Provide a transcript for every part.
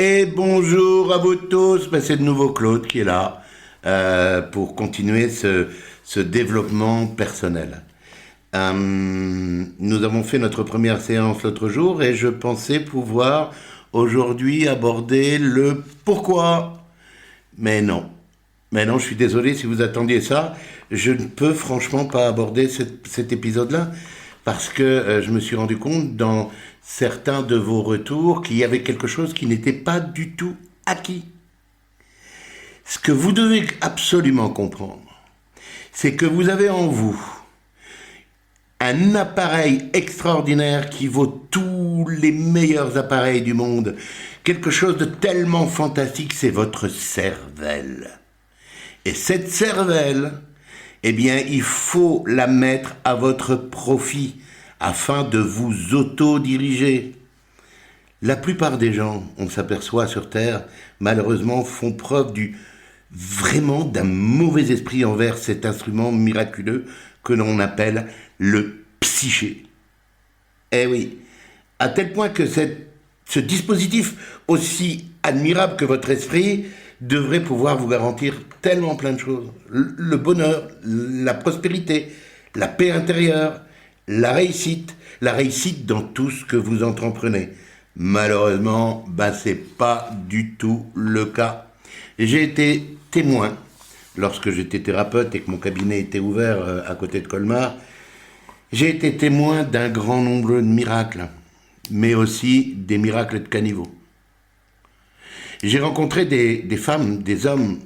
Et bonjour à vous tous, c'est de nouveau Claude qui est là pour continuer ce développement personnel. Nous avons fait notre première séance l'autre jour et je pensais pouvoir aujourd'hui aborder le pourquoi. Mais non. Mais non, je suis désolé si vous attendiez ça. Je ne peux franchement pas aborder cet épisode-là parce que je me suis rendu compte dans certains de vos retours qu'il y avait quelque chose qui n'était pas du tout acquis. Ce que vous devez absolument comprendre, c'est que vous avez en vous un appareil extraordinaire qui vaut tous les meilleurs appareils du monde. Quelque chose de tellement fantastique, c'est votre cervelle. Et cette cervelle, eh bien, il faut la mettre à votre profit afin de vous auto-diriger. La plupart des gens, on s'aperçoit sur Terre, malheureusement, font preuve vraiment d'un mauvais esprit envers cet instrument miraculeux que l'on appelle le psyché. Eh oui, à tel point que ce dispositif, aussi admirable que votre esprit, devrait pouvoir vous garantir tellement plein de choses. Le bonheur, la prospérité, la paix intérieure, la réussite dans tout ce que vous entreprenez. Malheureusement, c'est pas du tout le cas. J'ai été témoin, lorsque j'étais thérapeute et que mon cabinet était ouvert à côté de Colmar, j'ai été témoin d'un grand nombre de miracles, mais aussi des miracles de caniveau. J'ai rencontré des femmes, des hommes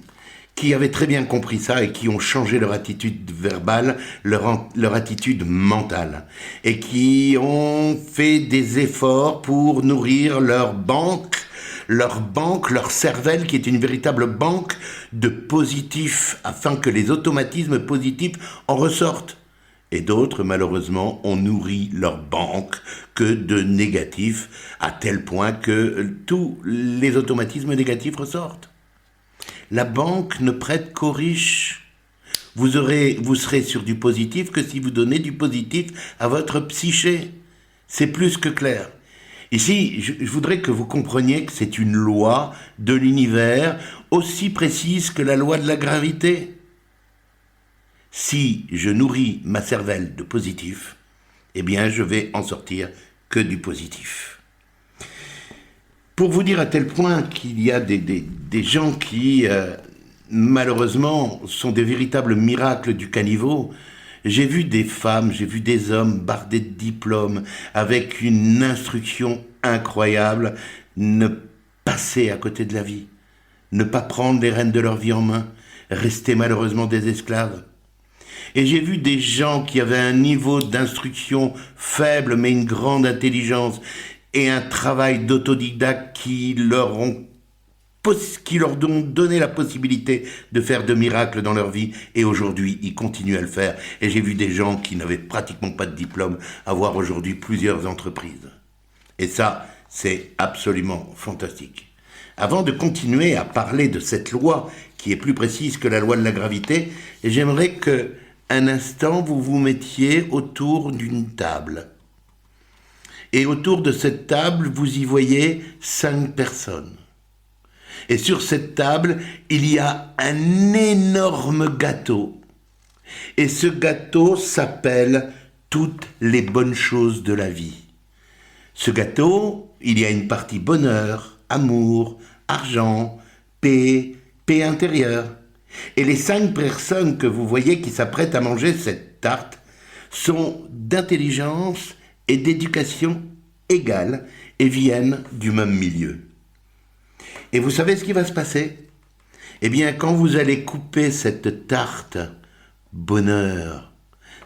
qui avaient très bien compris ça et qui ont changé leur attitude verbale, leur attitude mentale, et qui ont fait des efforts pour nourrir leur cervelle, qui est une véritable banque de positifs, afin que les automatismes positifs en ressortent. Et d'autres, malheureusement, ont nourri leur banque que de négatifs, à tel point que tous les automatismes négatifs ressortent. La banque ne prête qu'aux riches. Vous serez sur du positif que si vous donnez du positif à votre psyché. C'est plus que clair. Ici, je voudrais que vous compreniez que c'est une loi de l'univers aussi précise que la loi de la gravité. Si je nourris ma cervelle de positif, eh bien je vais en sortir que du positif. Pour vous dire à tel point qu'il y a des gens qui, malheureusement, sont des véritables miracles du caniveau, j'ai vu des femmes, j'ai vu des hommes bardés de diplômes, avec une instruction incroyable, ne passer à côté de la vie, ne pas prendre les rênes de leur vie en main, rester malheureusement des esclaves. Et j'ai vu des gens qui avaient un niveau d'instruction faible, mais une grande intelligence et un travail d'autodidacte qui leur ont donné la possibilité de faire de miracles dans leur vie. Et aujourd'hui, ils continuent à le faire. Et j'ai vu des gens qui n'avaient pratiquement pas de diplôme avoir aujourd'hui plusieurs entreprises. Et ça, c'est absolument fantastique. Avant de continuer à parler de cette loi qui est plus précise que la loi de la gravité, j'aimerais que un instant, vous vous mettiez autour d'une table. Et autour de cette table, vous y voyez 5 personnes. Et sur cette table, il y a un énorme gâteau. Et ce gâteau s'appelle toutes les bonnes choses de la vie. Ce gâteau, il y a une partie bonheur, amour, argent, paix intérieure. Et les 5 personnes que vous voyez qui s'apprêtent à manger cette tarte sont d'intelligence et d'éducation égales et viennent du même milieu. Et vous savez ce qui va se passer ? Eh bien, quand vous allez couper cette tarte bonheur,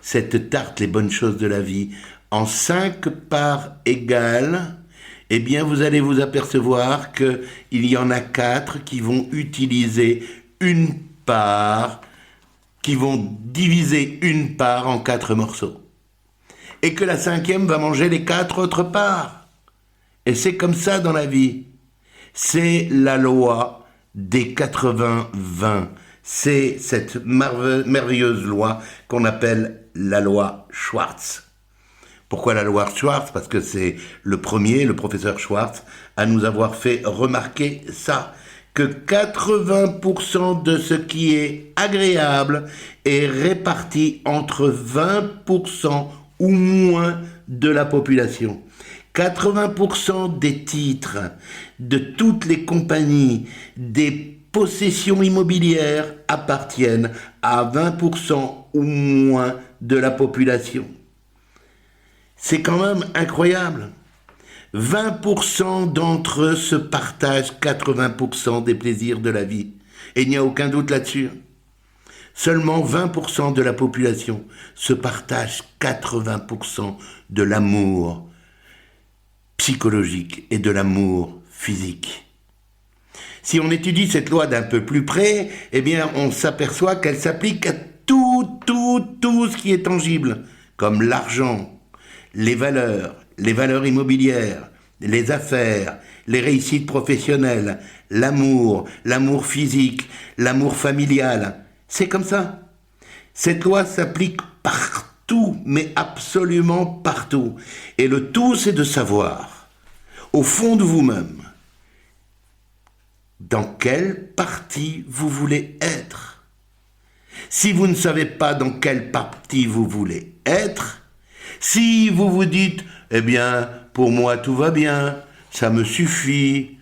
cette tarte les bonnes choses de la vie, en 5 parts égales, eh bien, vous allez vous apercevoir qu'il y en a 4 qui vont utiliser une part, qui vont diviser une part en 4 morceaux. Et que la 5e va manger les 4 autres parts. Et c'est comme ça dans la vie. C'est la loi des 80-20. C'est cette merveilleuse loi qu'on appelle la loi Schwartz. Pourquoi la loi Schwartz? Parce que c'est le premier, le professeur Schwartz, à nous avoir fait remarquer ça, que 80% de ce qui est agréable est réparti entre 20% ou moins de la population. 80% des titres de toutes les compagnies, des possessions immobilières appartiennent à 20% ou moins de la population. C'est quand même incroyable. 20% d'entre eux se partagent 80% des plaisirs de la vie. Et il n'y a aucun doute là-dessus. Seulement 20% de la population se partagent 80% de l'amour psychologique et de l'amour physique. Si on étudie cette loi d'un peu plus près, eh bien, on s'aperçoit qu'elle s'applique à tout ce qui est tangible, comme l'argent, les valeurs immobilières, les affaires, les réussites professionnelles, l'amour physique, l'amour familial. C'est comme ça. Cette loi s'applique partout, mais absolument partout. Et le tout, c'est de savoir, au fond de vous-même, dans quelle partie vous voulez être. Si vous ne savez pas dans quelle partie vous voulez être, si vous vous dites, eh bien, pour moi tout va bien, ça me suffit,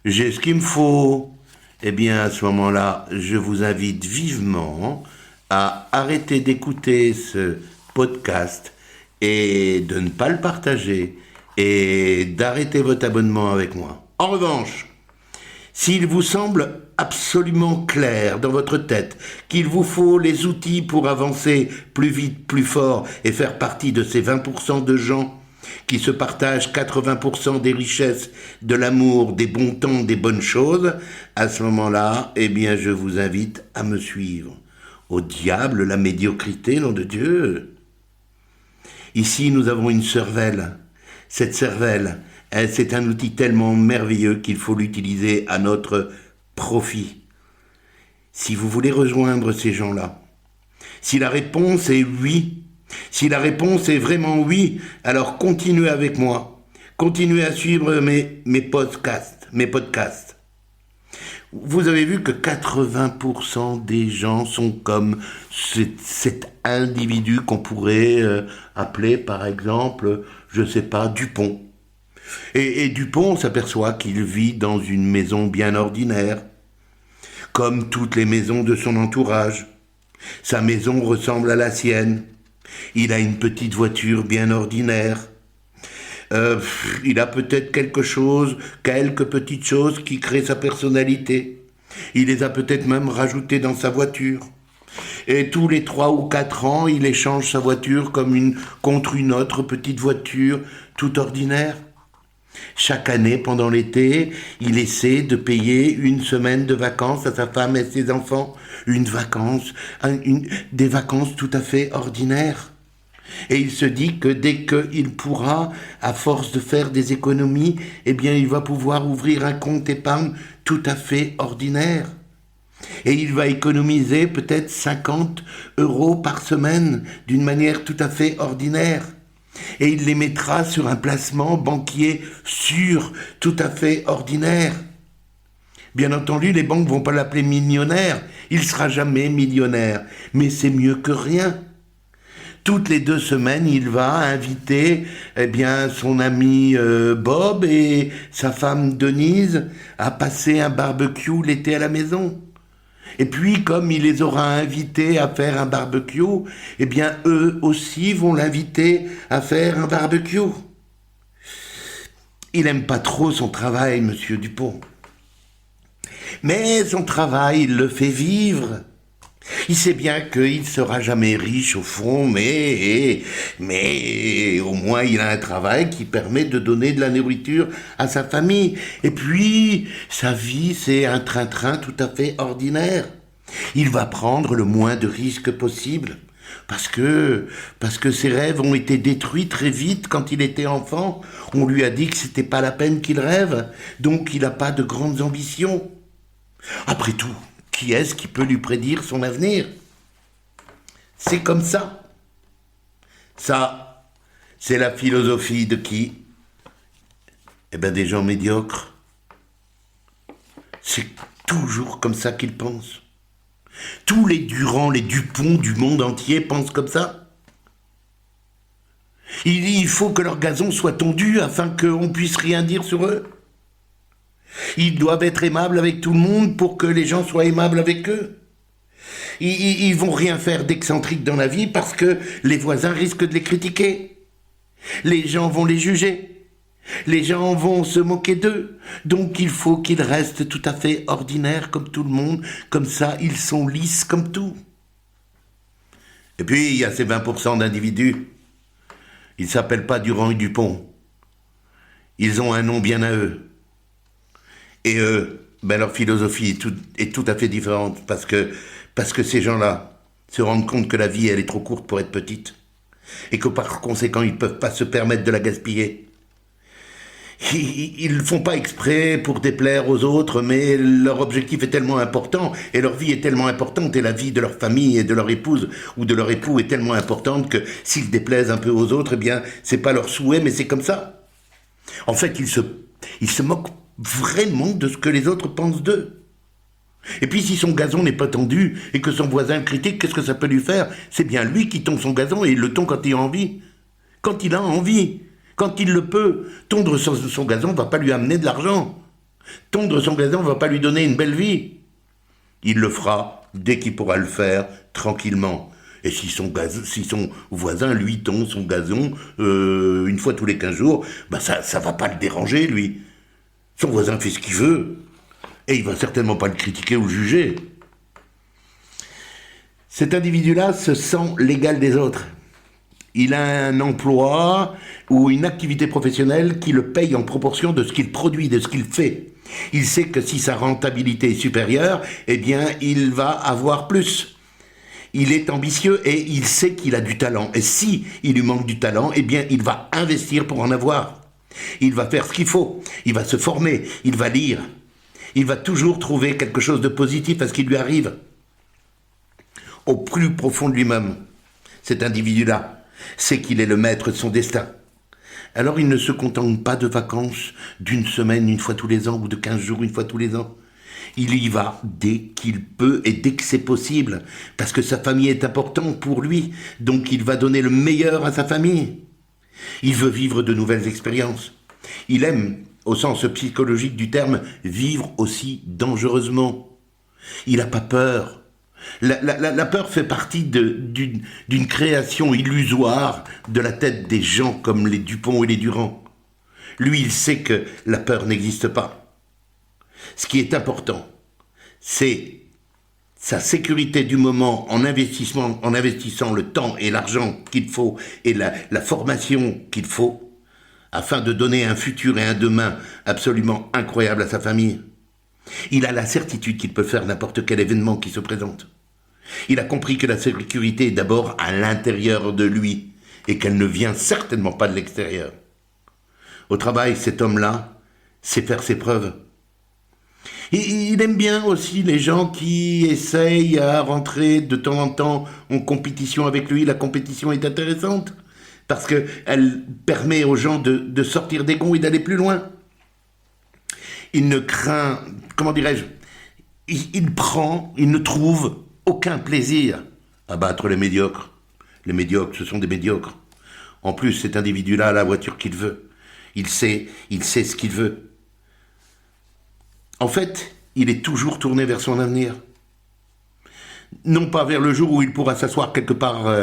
j'ai ce qu'il me faut, eh bien, à ce moment-là, je vous invite vivement à arrêter d'écouter ce podcast et de ne pas le partager et d'arrêter votre abonnement avec moi. En revanche, s'il vous semble absolument clair dans votre tête qu'il vous faut les outils pour avancer plus vite, plus fort et faire partie de ces 20% de gens qui se partagent 80% des richesses, de l'amour, des bons temps, des bonnes choses, à ce moment-là, eh bien, je vous invite à me suivre. Au diable, la médiocrité, nom de Dieu. Ici, nous avons une cervelle. Cette cervelle, c'est un outil tellement merveilleux qu'il faut l'utiliser à notre profit. Si vous voulez rejoindre ces gens-là, si la réponse est oui, si la réponse est vraiment oui, alors continuez avec moi. Continuez à suivre mes podcasts. Vous avez vu que 80% des gens sont comme cet individu qu'on pourrait appeler par exemple, je sais pas, Dupont. Et Dupont, on s'aperçoit qu'il vit dans une maison bien ordinaire, comme toutes les maisons de son entourage. Sa maison ressemble à la sienne. Il a une petite voiture bien ordinaire. Il a peut-être quelques petites choses qui créent sa personnalité. Il les a peut-être même rajoutées dans sa voiture. Et tous les 3 ou 4 ans, il échange sa voiture contre une autre petite voiture toute ordinaire. Chaque année, pendant l'été, il essaie de payer une semaine de vacances à sa femme et à ses enfants. Des vacances tout à fait ordinaires. Et il se dit que dès qu'il pourra, à force de faire des économies, eh bien, il va pouvoir ouvrir un compte épargne tout à fait ordinaire. Et il va économiser peut-être 50 € par semaine d'une manière tout à fait ordinaire. Et il les mettra sur un placement banquier sûr, tout à fait ordinaire. Bien entendu, les banques vont pas l'appeler millionnaire. Il sera jamais millionnaire. Mais c'est mieux que rien. Toutes les 2 semaines, il va inviter son ami Bob et sa femme Denise à passer un barbecue l'été à la maison. Et puis, comme il les aura invités à faire un barbecue, eh bien, eux aussi vont l'inviter à faire un barbecue. Il n'aime pas trop son travail, monsieur Dupont. Mais son travail, il le fait vivre. Il sait bien qu'il ne sera jamais riche au fond, mais au moins il a un travail qui permet de donner de la nourriture à sa famille. Et puis, sa vie, c'est un train-train tout à fait ordinaire. Il va prendre le moins de risques possible. Parce que ses rêves ont été détruits très vite quand il était enfant. On lui a dit que c'était pas la peine qu'il rêve, donc il n'a pas de grandes ambitions. Après tout, qui est-ce qui peut lui prédire son avenir? C'est comme ça. Ça, C'est la philosophie de qui? Eh bien, des gens médiocres. C'est toujours comme ça qu'ils pensent. Tous les Durand, les Dupont du monde entier pensent comme ça. Il faut que leur gazon soit tondu afin qu'on puisse rien dire sur eux. Ils doivent être aimables avec tout le monde pour que les gens soient aimables avec eux. Ils vont rien faire d'excentrique dans la vie parce que les voisins risquent de les critiquer. Les gens vont les juger. Les gens vont se moquer d'eux. Donc il faut qu'ils restent tout à fait ordinaires comme tout le monde. Comme ça, ils sont lisses comme tout. Et puis, il y a ces 20% d'individus. Ils ne s'appellent pas Durand et Dupont. Ils ont un nom bien à eux. Et eux, ben leur philosophie est tout à fait différente parce que ces gens-là se rendent compte que la vie, elle est trop courte pour être petite et que par conséquent, ils ne peuvent pas se permettre de la gaspiller. Ils ne le font pas exprès pour déplaire aux autres, mais leur objectif est tellement important et leur vie est tellement importante et la vie de leur famille et de leur épouse ou de leur époux est tellement importante que s'ils déplaisent un peu aux autres, eh bien, c'est pas leur souhait, mais c'est comme ça. En fait, ils se moquent vraiment de ce que les autres pensent d'eux. Et puis si son gazon n'est pas tendu et que son voisin le critique, qu'est-ce que ça peut lui faire? C'est bien lui qui tond son gazon et il le tond quand il a envie. Quand il a envie, quand il le peut. Tondre son gazon ne va pas lui amener de l'argent. Tondre son gazon ne va pas lui donner une belle vie. Il le fera dès qu'il pourra le faire tranquillement. Et si son voisin, lui, tond son gazon une fois tous les 15 jours, bah ça va pas le déranger, lui. Son voisin fait ce qu'il veut, et il va certainement pas le critiquer ou le juger. Cet individu-là se sent l'égal des autres. Il a un emploi ou une activité professionnelle qui le paye en proportion de ce qu'il produit, de ce qu'il fait. Il sait que si sa rentabilité est supérieure, eh bien, il va avoir plus. Il est ambitieux et il sait qu'il a du talent. Et si il lui manque du talent, eh bien, il va investir pour en avoir. Il va faire ce qu'il faut, il va se former, il va lire. Il va toujours trouver quelque chose de positif à ce qui lui arrive. Au plus profond de lui-même, cet individu-là sait qu'il est le maître de son destin. Alors il ne se contente pas de vacances d'une semaine une fois tous les ans ou de 15 jours une fois tous les ans. Il y va dès qu'il peut et dès que c'est possible, parce que sa famille est importante pour lui, donc il va donner le meilleur à sa famille. Il veut vivre de nouvelles expériences. Il aime, au sens psychologique du terme, vivre aussi dangereusement. Il n'a pas peur. La peur fait partie d'une création illusoire de la tête des gens comme les Dupont et les Durand. Lui, il sait que la peur n'existe pas. Ce qui est important, c'est sa sécurité du moment en investissant le temps et l'argent qu'il faut et la formation qu'il faut afin de donner un futur et un demain absolument incroyable à sa famille. Il a la certitude qu'il peut faire n'importe quel événement qui se présente. Il a compris que la sécurité est d'abord à l'intérieur de lui et qu'elle ne vient certainement pas de l'extérieur. Au travail, cet homme-là sait faire ses preuves. Il aime bien aussi les gens qui essayent à rentrer de temps en temps en compétition avec lui. La compétition est intéressante parce qu'elle permet aux gens de sortir des gonds et d'aller plus loin. Il ne craint, comment dirais-je, il ne trouve aucun plaisir à battre les médiocres. Les médiocres, ce sont des médiocres. En plus, cet individu-là a la voiture qu'il veut. Il sait ce qu'il veut. En fait, il est toujours tourné vers son avenir. Non pas vers le jour où il pourra s'asseoir quelque part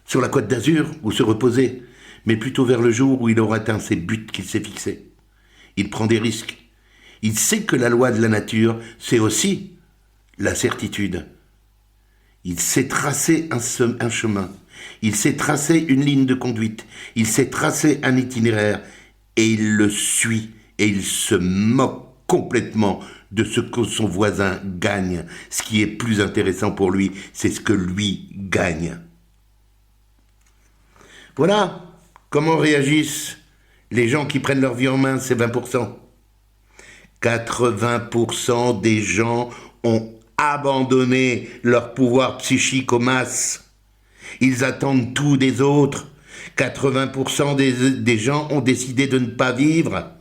sur la Côte d'Azur ou se reposer, mais plutôt vers le jour où il aura atteint ses buts qu'il s'est fixés. Il prend des risques. Il sait que la loi de la nature, c'est aussi la certitude. Il sait tracer un chemin. Il sait tracer une ligne de conduite. Il sait tracer un itinéraire. Et il le suit. Et il se moque complètement de ce que son voisin gagne. Ce qui est plus intéressant pour lui, c'est ce que lui gagne. Voilà comment réagissent les gens qui prennent leur vie en main, ces 20%. 80% des gens ont abandonné leur pouvoir psychique aux masses. Ils attendent tout des autres. 80% des gens ont décidé de ne pas vivre,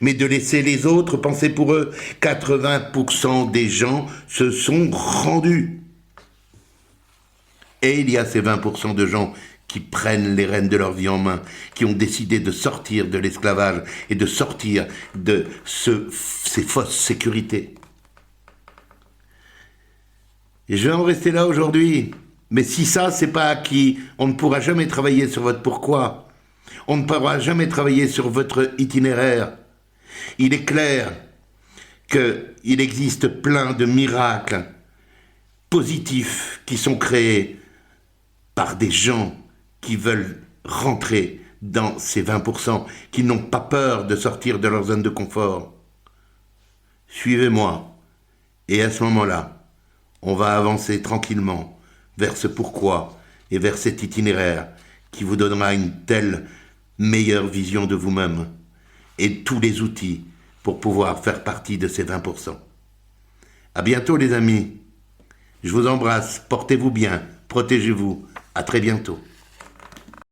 mais de laisser les autres penser pour eux. 80% des gens se sont rendus. Et il y a ces 20% de gens qui prennent les rênes de leur vie en main, qui ont décidé de sortir de l'esclavage et de sortir de ces fausses sécurités. Et je vais en rester là aujourd'hui. Mais si ça, c'est pas acquis, on ne pourra jamais travailler sur votre pourquoi. On ne pourra jamais travailler sur votre itinéraire. Il est clair qu'il existe plein de miracles positifs qui sont créés par des gens qui veulent rentrer dans ces 20%, qui n'ont pas peur de sortir de leur zone de confort. Suivez-moi. Et à ce moment-là, on va avancer tranquillement vers ce pourquoi et vers cet itinéraire qui vous donnera une telle meilleure vision de vous-même et tous les outils pour pouvoir faire partie de ces 20%. À bientôt les amis. Je vous embrasse, portez-vous bien, protégez-vous. À très bientôt.